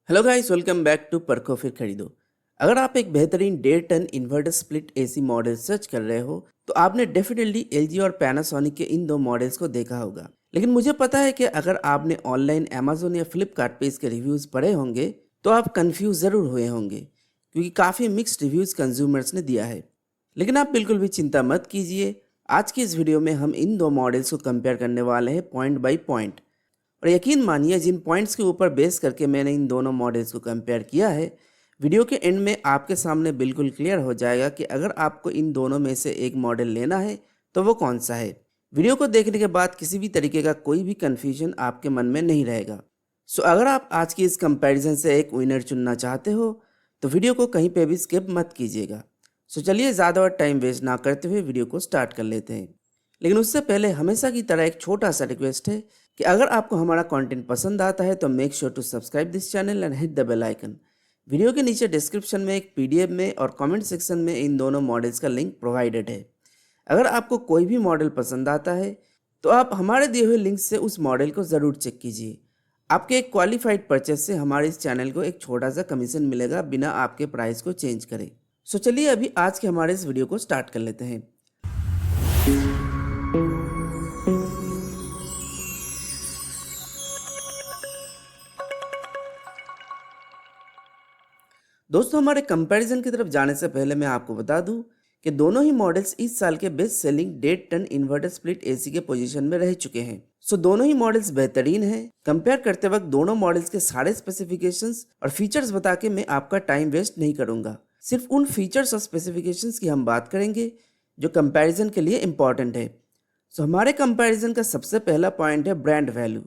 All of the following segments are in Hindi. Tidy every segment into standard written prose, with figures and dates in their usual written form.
Hello guys, welcome back to परखो फिर खरीदो। अगर आप एक बेहतरीन 1.5 ton inverter split AC model search कर रहे हो तो आपने डेफिनेटली एलजी और पैनासोनिक के इन दो मॉडल्स को देखा होगा। लेकिन मुझे पता है कि अगर आपने ऑनलाइन अमेजोन या फ्लिपकार्ट पे इसके रिव्यूज़ पढ़े होंगे तो आप कंफ्यूज ज़रूर हुए होंगे, क्योंकि काफ़ी मिक्स्ड रिव्यूज़ कंज्यूमर्स ने दिया है। लेकिन आप बिल्कुल भी चिंता मत कीजिए। आज की इस वीडियो में हम इन दो मॉडल्स को कंपेयर करने वाले हैं पॉइंट बाई पॉइंट। और यकीन मानिए, जिन पॉइंट्स के ऊपर बेस करके मैंने इन दोनों मॉडल्स को कंपेयर किया है, वीडियो के एंड में आपके सामने बिल्कुल क्लियर हो जाएगा कि अगर आपको इन दोनों में से एक मॉडल लेना है तो वो कौन सा है। वीडियो को देखने के बाद किसी भी तरीके का कोई भी कन्फ्यूजन आपके मन में नहीं रहेगा। सो अगर आप आज की इस कंपैरिजन से एक विनर चुनना चाहते हो तो वीडियो को कहीं पे भी स्किप मत कीजिएगा। सो चलिए, ज़्यादा और टाइम वेस्ट ना करते हुए वीडियो को स्टार्ट कर लेते हैं। लेकिन उससे पहले हमेशा की तरह एक छोटा सा रिक्वेस्ट है कि अगर आपको हमारा कंटेंट पसंद आता है तो make sure to subscribe this channel and hit the bell icon. Video के नीचे डिस्क्रिप्शन में एक पीडीएफ में और कमेंट सेक्शन में इन दोनों मॉडल्स का लिंक प्रोवाइडेड है। अगर आपको कोई भी मॉडल पसंद आता है तो आप हमारे दिए हुए लिंक से उस मॉडल को ज़रूर चेक कीजिए। आपके एक क्वालिफाइड परचेस से हमारे इस चैनल को एक छोटा सा कमीशन मिलेगा बिना आपके प्राइस को चेंज करे। सो चलिए अभी आज के हमारे इस वीडियो को स्टार्ट कर लेते हैं। दोस्तों, हमारे कंपैरिजन की तरफ जाने से पहले मैं आपको बता दूं कि दोनों ही मॉडल्स इस साल के best selling 1.5 ton inverter split AC के पोजीशन में रह चुके हैं। सो दोनों ही मॉडल्स बेहतरीन हैं। कंपेयर करते वक्त दोनों मॉडल्स के सारे स्पेसिफिकेशंस और फीचर्स बता के मैं आपका टाइम वेस्ट नहीं करूंगा। सिर्फ उन फीचर्स और स्पेसिफिकेशंस की हम बात करेंगे जो कंपैरिजन के लिए इम्पॉर्टेंट है। सो हमारे कंपैरिजन का सबसे पहला पॉइंट है ब्रांड वैल्यू।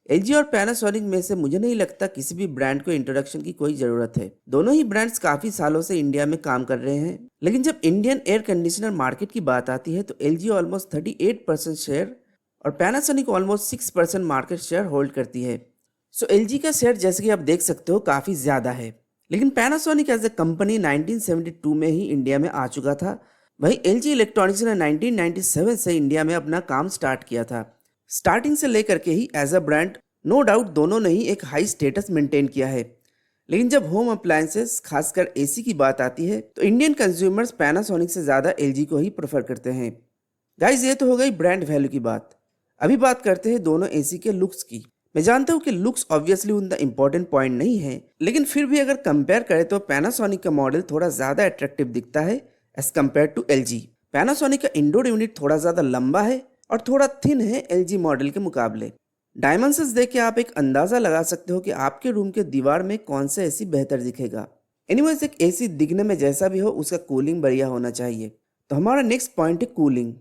एलजी और पैनासोनिक में से मुझे नहीं लगता किसी भी ब्रांड को इंट्रोडक्शन की कोई ज़रूरत है। दोनों ही ब्रांड्स काफ़ी सालों से इंडिया में काम कर रहे हैं। लेकिन जब इंडियन एयर कंडीशनर मार्केट की बात आती है तो एलजी ऑलमोस्ट 38% शेयर और Panasonic almost 6% market share hold करती है। सो एलजी का शेयर, जैसे कि आप देख सकते हो, काफ़ी ज़्यादा है। लेकिन पैनासोनिक एज ए कंपनी 1972 में ही इंडिया में आ चुका था। वहीं एलजी इलेक्ट्रॉनिक्स ने 1997 से इंडिया में अपना काम स्टार्ट किया था। स्टार्टिंग से लेकर के ही as a brand no doubt दोनों ने ही एक हाई स्टेटस मेंटेन किया है। लेकिन जब होम अप्लायंसेस खासकर एसी की बात आती है तो इंडियन कंज्यूमर्स पैनासोनिक से ज़्यादा एलजी को ही प्रेफर करते हैं। गाइज, ये तो हो गई ब्रांड वैल्यू की बात। अभी बात करते हैं दोनों एसी के लुक्स की। मैं जानता हूँ कि लुक्स ऑब्वियसली उनका इंपॉर्टेंट पॉइंट नहीं है, लेकिन फिर भी अगर कंपेयर करें तो पैनासोनिक का मॉडल थोड़ा ज़्यादा अट्रैक्टिव दिखता है as compare to LG. Panasonic का इंडोर यूनिट थोड़ा ज़्यादा लंबा है और थोड़ा थिन है एलजी मॉडल के मुकाबले। डायमेंशंस देख के आप एक अंदाज़ा लगा सकते हो कि आपके रूम के दीवार में कौन सा एसी बेहतर दिखेगा। एनीवेज, एक एसी दिखने में जैसा भी हो उसका कूलिंग बढ़िया होना चाहिए। तो हमारा नेक्स्ट पॉइंट है कूलिंग।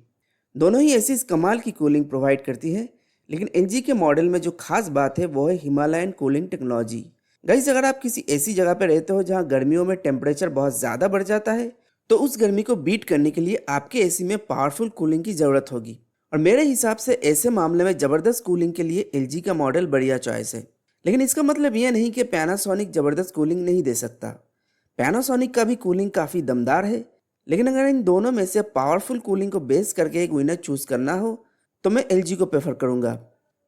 दोनों ही एसी कमाल की कूलिंग प्रोवाइड करती है, लेकिन एलजी के मॉडल में जो खास बात है वो है हिमालयन कूलिंग टेक्नोलॉजी। गाइस, अगर आप किसी ऐसी जगह पर रहते हो जहाँ गर्मियों में टेम्परेचर बहुत ज़्यादा बढ़ जाता है तो उस गर्मी को बीट करने के लिए आपके एसी में पावरफुल कूलिंग की ज़रूरत होगी। और मेरे हिसाब से ऐसे मामले में ज़बरदस्त कूलिंग के लिए एलजी का मॉडल बढ़िया चॉइस है। लेकिन इसका मतलब यह नहीं कि पैनासोनिक ज़बरदस्त कूलिंग नहीं दे सकता। पैनासोनिक का भी कूलिंग काफ़ी दमदार है। लेकिन अगर इन दोनों में से पावरफुल कूलिंग को बेस करके एक विनर चूज़ करना हो तो मैं एलजी को प्रेफर करूँगा।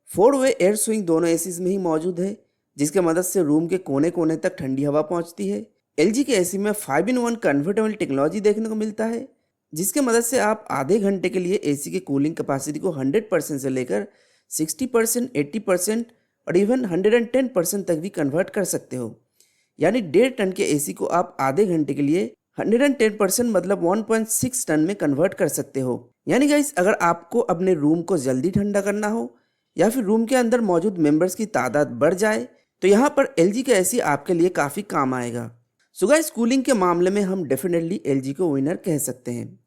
4-वे एयर स्विंग दोनों एसीज में ही मौजूद है, जिसकी मदद से रूम के कोने कोने तक ठंडी हवा पहुँचती है। एलजी के एसी में 5-in-1 कन्वर्टेबल टेक्नोलॉजी देखने को मिलता है, जिसके मदद से आप आधे घंटे के लिए एसी के कूलिंग कैपेसिटी को 100% से लेकर 60%, 80% और इवन 110% तक भी कन्वर्ट कर सकते हो। यानी 1.5 टन के एसी को आप आधे घंटे के लिए 110% मतलब 1.6 टन में कन्वर्ट कर सकते हो। यानी गाइस, अगर आपको अपने रूम को जल्दी ठंडा करना हो या फिर रूम के अंदर मौजूद मेंबर्स की तादाद बढ़ जाए तो यहाँ पर एलजी का एसी आपके लिए काफ़ी काम आएगा। सो गाइस, कूलिंग के मामले में हम डेफिनेटली एलजी को विनर कह सकते हैं।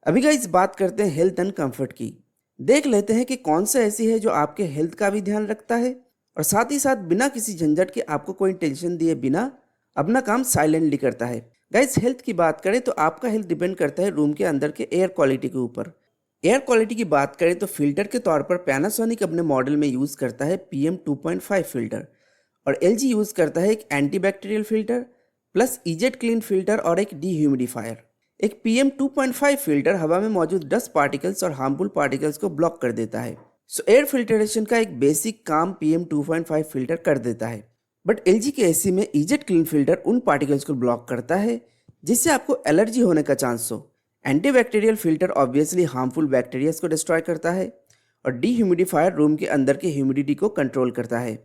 अभी गाइस बात करते हैं हेल्थ एंड कंफर्ट की। देख लेते हैं कि कौन सा ऐसी है जो आपके हेल्थ का भी ध्यान रखता है और साथ ही साथ बिना किसी झंझट के आपको कोई टेंशन दिए बिना अपना काम साइलेंटली करता है। गाइस, हेल्थ की बात करें तो आपका हेल्थ डिपेंड करता है रूम के अंदर के एयर क्वालिटी के ऊपर। एयर क्वालिटी की बात करें तो फिल्टर के तौर पर पैनासोनिक अपने मॉडल में यूज़ करता है PM 2.5 फिल्टर और एलजी यूज़ करता है एक antibacterial filter plus easy clean filter और एक डीह्यूमिडिफायर। एक PM 2.5 फिल्टर हवा में मौजूद डस्ट पार्टिकल्स और हार्मफुल पार्टिकल्स को ब्लॉक कर देता है। सो एयर फिल्ट्रेशन का एक बेसिक काम PM 2.5 फिल्टर कर देता है। बट एलजी के एसी में ईजेट क्लीन फिल्टर उन पार्टिकल्स को ब्लॉक करता है जिससे आपको एलर्जी होने का चांस हो। Antibacterial filter obviously harmful bacterias को डिस्ट्रॉय करता है और डीह्यूमिडिफायर रूम के अंदर की ह्यूमिडिटी को कंट्रोल करता है।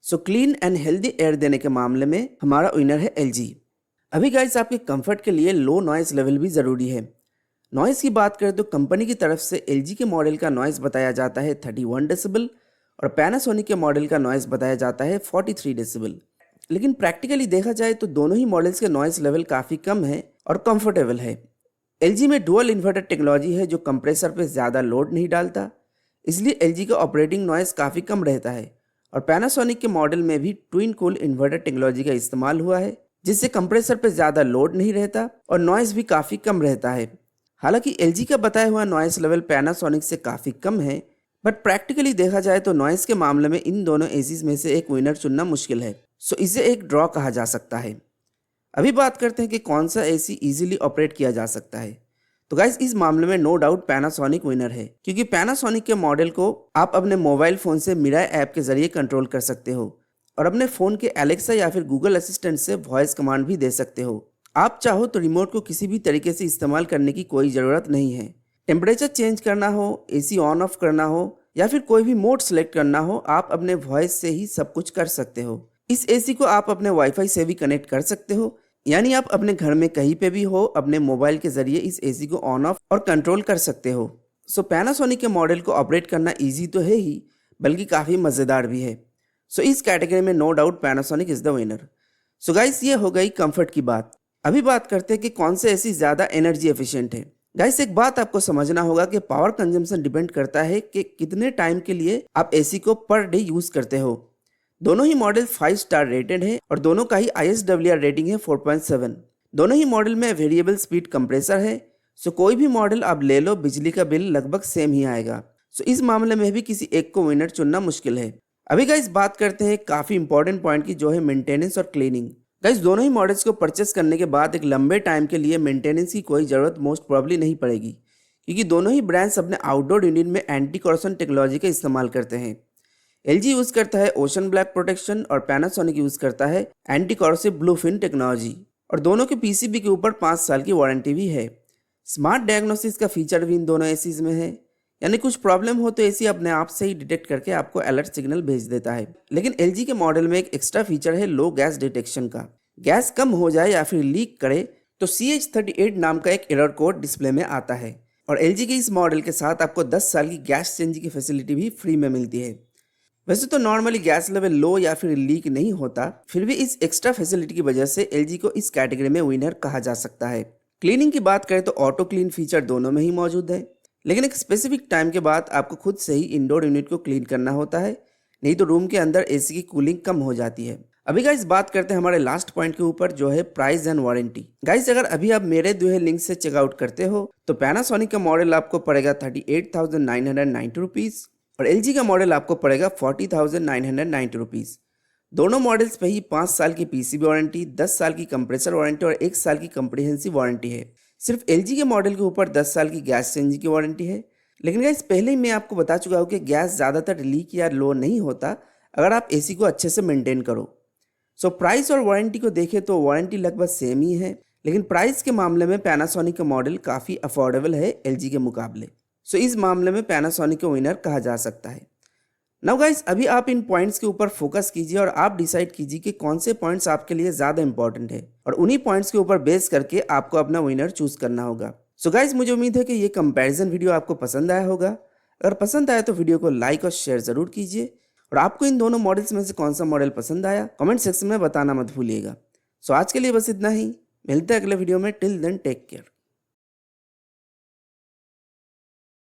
So clean and healthy air देने के मामले में हमारा विनर है एलजी। अभी गाइस आपके कंफर्ट के लिए लो नॉइस लेवल भी ज़रूरी है। नॉइस की बात करें तो कंपनी की तरफ से एलजी के मॉडल का नॉइस बताया जाता है 31 डेसिबल और पैनासोनिक के मॉडल का नॉइस बताया जाता है 43 डेसिबल। लेकिन प्रैक्टिकली देखा जाए तो दोनों ही मॉडल्स के नॉइस लेवल काफ़ी कम है और कंफर्टेबल है। एलजी में डुअल इन्वर्टर टेक्नोलॉजी है जो कंप्रेसर पे ज़्यादा लोड नहीं डालता, इसलिए एलजी का ऑपरेटिंग नॉइस काफ़ी कम रहता है। और पैनासोनिक के मॉडल में भी ट्विन कूल इन्वर्टर टेक्नोलॉजी का इस्तेमाल हुआ है जिससे कंप्रेसर पे ज़्यादा लोड नहीं रहता और नॉइस भी काफ़ी कम रहता है। हालांकि एलजी का बताया हुआ नॉइस लेवल पैनासोनिक से काफ़ी कम है, बट प्रैक्टिकली देखा जाए तो नॉइस के मामले में इन दोनों एसीज में से एक विनर चुनना मुश्किल है। सो इसे एक ड्रॉ कहा जा सकता है। अभी बात करते हैं कि कौन सा एसी इजीली ऑपरेट किया जा सकता है। तो गाइस इस मामले में नो डाउट पैनासोनिक विनर है, क्योंकि पैनासोनिक के मॉडल को आप अपने मोबाइल फ़ोन से मिराई ऐप के जरिए कंट्रोल कर सकते हो और अपने फ़ोन के एलेक्सा या फिर गूगल असिस्टेंट से वॉइस कमांड भी दे सकते हो। आप चाहो तो रिमोट को किसी भी तरीके से इस्तेमाल करने की कोई ज़रूरत नहीं है। टेम्परेचर चेंज करना हो, एसी ऑन ऑफ करना हो या फिर कोई भी मोड सेलेक्ट करना हो, आप अपने वॉइस से ही सब कुछ कर सकते हो। इस एसी को आप अपने वाईफाई से भी कनेक्ट कर सकते हो, यानी आप अपने घर में कहीं पे भी हो अपने मोबाइल के जरिए इस एसी को ऑन ऑफ और कंट्रोल कर सकते हो। सो पैनासोनिक के मॉडल को ऑपरेट करना इजी तो है ही, बल्कि काफ़ी मज़ेदार भी है। सो इस कैटेगरी में no doubt Panasonic is the winner. So guys ये हो गई कंफर्ट की बात। अभी बात करते हैं कि कौन से एसी ज़्यादा एनर्जी एफिशिएंट है। गाइस एक बात आपको समझना होगा कि पावर कंजम्पशन डिपेंड करता है कि कितने टाइम के लिए आप एसी को पर डे यूज़ करते हो। दोनों ही मॉडल 5 स्टार रेटेड है और दोनों का ही ISWR रेटिंग है 4.7। दोनों ही मॉडल में वेरिएबल स्पीड कंप्रेसर है। सो कोई भी मॉडल आप ले लो, बिजली का बिल लगभग सेम ही आएगा। सो इस मामले में भी किसी एक को विनर चुनना मुश्किल है। अभी गाइस बात करते हैं काफ़ी इंपॉर्टेंट पॉइंट की, जो है मेंटेनेंस और क्लीनिंग। गाइस दोनों ही मॉडल्स को परचेस करने के बाद एक लंबे टाइम के लिए मेंटेनेंस की कोई ज़रूरत मोस्ट प्रोबेबली नहीं पड़ेगी, क्योंकि दोनों ही ब्रांड्स अपने आउटडोर यूनिट में एंटी कॉरोशन टेक्नोलॉजी का इस्तेमाल करते हैं। एलजी यूज़ करता है ओशन ब्लैक प्रोटेक्शन और पैनासोनिक यूज़ करता है एंटी कॉरोसिव ब्लूफिन टेक्नोलॉजी, और दोनों के पीसीबी के ऊपर 5 साल की वारंटी भी है। स्मार्ट डायग्नोसिस का फीचर भी इन दोनों एसीज में है, यानी कुछ प्रॉब्लम हो तो एसी अपने आप से ही डिटेक्ट करके आपको अलर्ट सिग्नल भेज देता है। लेकिन एलजी के मॉडल में एक एक्स्ट्रा फीचर है लो गैस डिटेक्शन का। गैस कम हो जाए या फिर लीक करे तो CH38 नाम का एक एरर कोड डिस्प्ले में आता है, और एलजी के इस मॉडल के साथ आपको 10 साल की गैस चेंज की फैसिलिटी भी फ्री में मिलती है। वैसे तो नॉर्मली गैस लेवल लो या फिर लीक नहीं होता, फिर भी इस एक्स्ट्रा फैसिलिटी की वजह से एलजी को इस कैटेगरी में विनर कहा जा सकता है। क्लीनिंग की बात करें तो ऑटो क्लीन फीचर दोनों में ही मौजूद है, लेकिन एक स्पेसिफिक टाइम के बाद आपको खुद से ही इंडोर यूनिट को क्लीन करना होता है, नहीं तो रूम के अंदर एसी की कूलिंग कम हो जाती है। अभी गाइस बात करते हैं हमारे लास्ट पॉइंट के ऊपर, जो है प्राइस एंड वारंटी। गाइस अगर अभी आप मेरे दिए लिंक से चेकआउट करते हो तो पैनासोनिक का मॉडल आपको पड़ेगा 38,990 रुपीज़ और एलजी का मॉडल आपको पड़ेगा 40,990 रुपीज़। दोनों मॉडल्स पे ही 5 साल की पीसीबी वारंटी, 10 साल की कंप्रेसर वारंटी और 1 साल की कम्प्रिहेंसिव वारंटी है। सिर्फ एलजी के मॉडल के ऊपर 10 साल की गैस चेंज की वारंटी है। लेकिन गाइस पहले ही मैं आपको बता चुका हूँ कि गैस ज़्यादातर लीक या लो नहीं होता अगर आप एसी को अच्छे से मेंटेन करो। सो प्राइस और वारंटी को देखें तो वारंटी लगभग सेम ही है, लेकिन प्राइस के मामले में पैनासोनिक का मॉडल काफ़ी अफोर्डेबल है एलजी के मुकाबले। सो इस मामले में पैनासोनिक को विनर कहा जा सकता है। नाउ गाइस अभी आप इन पॉइंट्स के ऊपर फोकस कीजिए और आप डिसाइड कीजिए कि कौन से पॉइंट्स आपके लिए ज़्यादा इंपॉर्टेंट है, और उन्हीं पॉइंट्स के ऊपर बेस करके आपको अपना विनर चूज करना होगा। सो गाइस मुझे उम्मीद है कि ये कंपैरिजन वीडियो आपको पसंद आया होगा। अगर पसंद आया तो वीडियो को लाइक और शेयर ज़रूर कीजिए, और आपको इन दोनों मॉडल्स में से कौन सा मॉडल पसंद आया कमेंट सेक्शन में बताना मत भूलिएगा। सो आज के लिए बस इतना ही, मिलते हैं अगले वीडियो में। Till then take care.